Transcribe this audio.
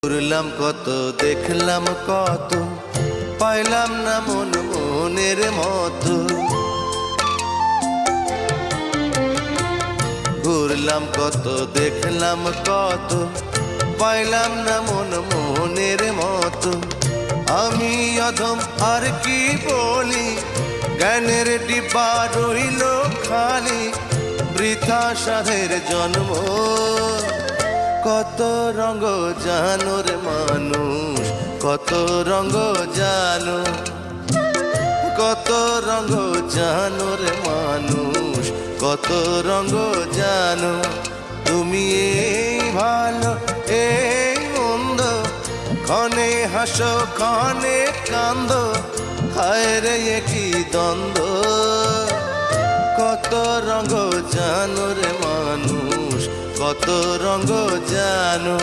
ঘুরলাম কত, দেখলাম কত, পাইলাম না মন মনের মতো। ঘুরলাম কত, দেখলাম কত, পাইলাম না মন মনের মতো। আমি অধম আর কি বলি, জ্ঞানের ডিব্বা রইল খালি, বৃথা সাধের জন্ম। কত রঙ জানো রে মানুষ, কত রঙ জানো, কত রঙ জানো রে মানুষ, কত রঙ জানো। তুমি এই ভালো এই মন্দ, ক্ষণে হাসো ক্ষণে কান্দো, হায় রে কি দ্বন্দ্ব। কত রঙ জানো রে মানুষ, কত রঙ জানো।